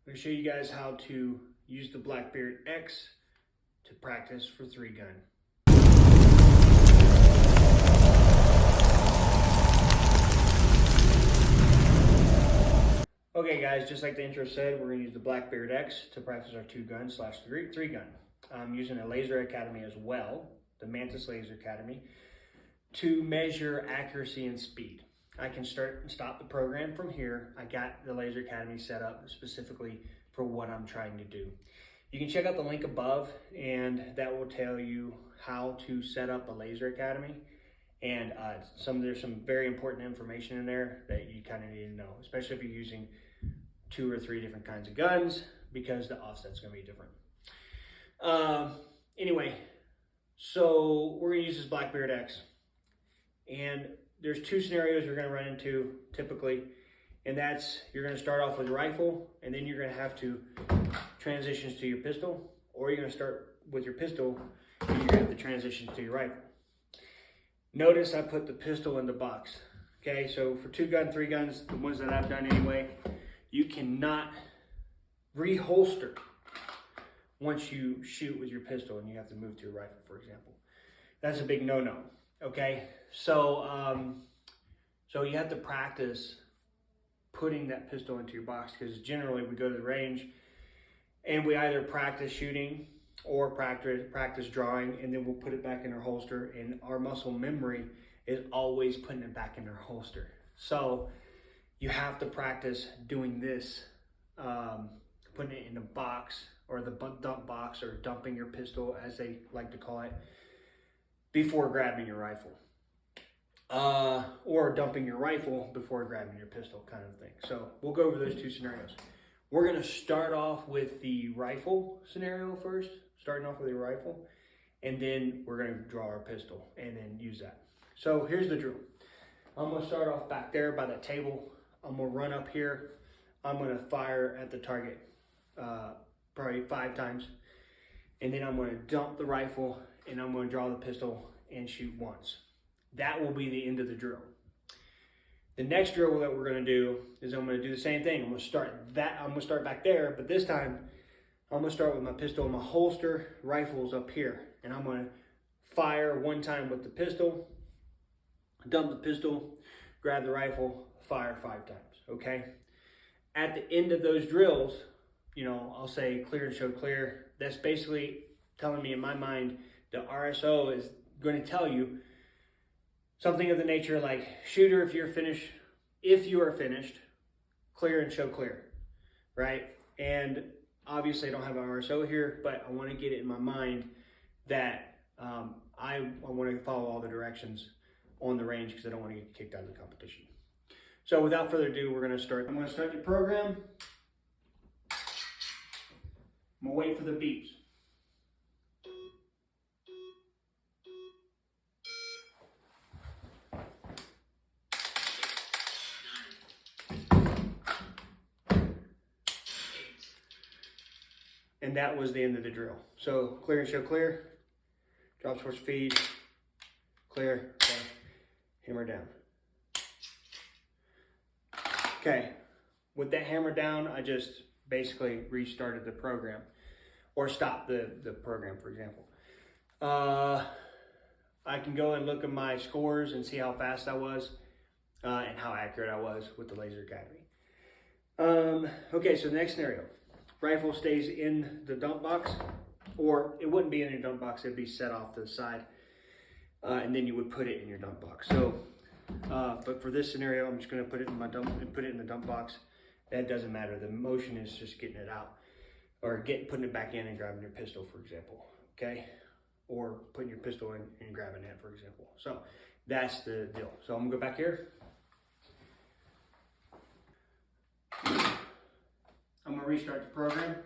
I'm going to show you guys how to use the Blackbeard X to practice for 3-gun. Okay guys, just like the intro said, we're going to use the Blackbeard X to practice our 2-gun / 3-gun. I'm using a laser academy as well, the Mantis Laser Academy, to measure accuracy and speed. I can start and stop the program from here. I got the Laser Academy set up specifically for what I'm trying to do. You can check out the link above, and that will tell you how to set up a Laser Academy. And there's some very important information in there that you kind of need to know, especially if you're using 2 or 3 different kinds of guns, because the offset's going to be different. Anyway, so we're going to use this Blackbeard X, and there's 2 scenarios you're going to run into typically, and that's you're going to start off with a rifle, and then you're going to have to transition to your pistol, or you're going to start with your pistol and you're going to have to transition to your rifle. Notice I put the pistol in the box. Okay, so for 2-gun, 3-guns, the ones that I've done anyway, you cannot reholster once you shoot with your pistol and you have to move to your rifle, for example. That's a big no-no. Okay, so you have to practice putting that pistol into your box, because generally we go to the range and we either practice shooting or practice drawing, and then we'll put it back in our holster, and our muscle memory is always putting it back in our holster. So you have to practice doing this, putting it in a box, or the dump box, or dumping your pistol, as they like to call it, before grabbing your rifle, or dumping your rifle before grabbing your pistol, kind of thing. So we'll go over those 2 scenarios. We're going to start off with the rifle scenario first, starting off with a rifle, and then we're going to draw our pistol and then use that. So here's the drill. I'm going to start off back there by that table. I'm going to run up here. I'm going to fire at the target probably 5 times, and then I'm going to dump the rifle, and I'm going to draw the pistol and shoot once. That will be the end of the drill. The next drill that we're going to do is I'm going to do the same thing. I'm going to start back there, but this time I'm going to start with my pistol in my holster, rifle's up here, and I'm going to fire 1 time with the pistol, dump the pistol, grab the rifle, fire 5 times, okay? At the end of those drills, you know, I'll say clear and show clear. That's basically telling me in my mind the RSO is going to tell you something of the nature like, shooter, if you are finished, clear and show clear, right? And obviously I don't have an RSO here, but I want to get it in my mind that I want to follow all the directions on the range, because I don't want to get kicked out of the competition. So without further ado, I'm going to start the program. I'm going to wait for the beeps. And that was the end of the drill. So clear and show clear, drop towards feed, clear, okay, hammer down. Okay, with that hammer down, I just basically restarted the program, or stopped the program, for example. I can go and look at my scores and see how fast I was and how accurate I was with the Laser Academy. Okay, so the next scenario. Rifle stays in the dump box, or it wouldn't be in your dump box, it'd be set off to the side, and then you would put it in your dump box. So, but for this scenario, I'm just going to put it in my dump and put it in the dump box. That doesn't matter. The motion is just getting it out, or putting it back in and grabbing your pistol, for example. Okay, or putting your pistol in and grabbing it, for example. So that's the deal. So I'm gonna go back here. I'm going to restart the program.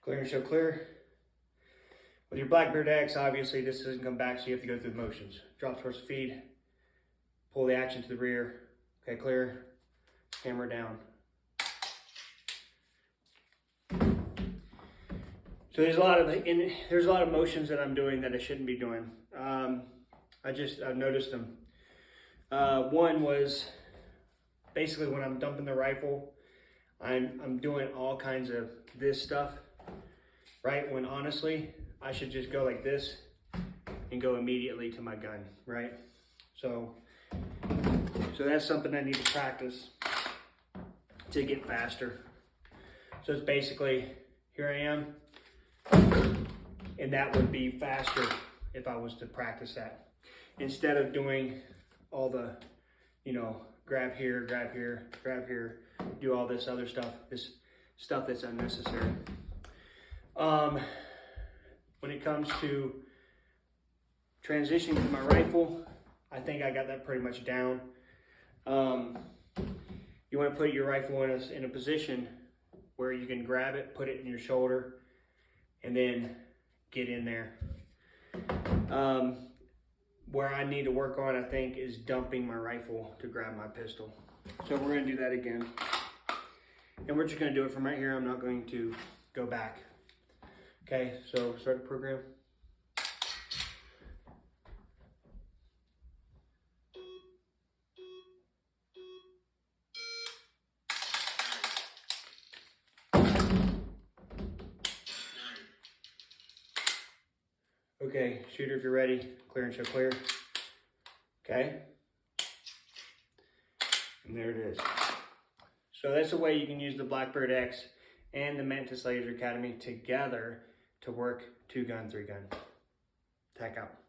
Clear and show clear. With your Blackbeard X, obviously this doesn't come back, so you have to go through the motions. Drop towards the feed, pull the action to the rear. Okay, clear, hammer down. So there's a lot of motions that I'm doing that I shouldn't be doing. I've noticed them. One was basically when I'm dumping the rifle, I'm doing all kinds of this stuff, right? When honestly, I should just go like this and go immediately to my gun, right? So that's something I need to practice to get faster. So it's basically, here I am, and that would be faster if I was to practice that. Instead of doing all the, grab here, grab here, grab here, do all this other stuff, this stuff that's unnecessary. When it comes to transitioning to my rifle, I think I got that pretty much down. You want to put your rifle in a position where you can grab it, put it in your shoulder, and then get in there. Where I need to work on, I think, is dumping my rifle to grab my pistol. So we're going to do that again. And we're just going to do it from right here. I'm not going to go back. Okay, so start the program. Okay, shooter, if you're ready, clear and show clear. Okay. And there it is. So that's the way you can use the Blackbeard X and the Mantis Laser Academy together to work 2-gun, 3-gun. Tack out.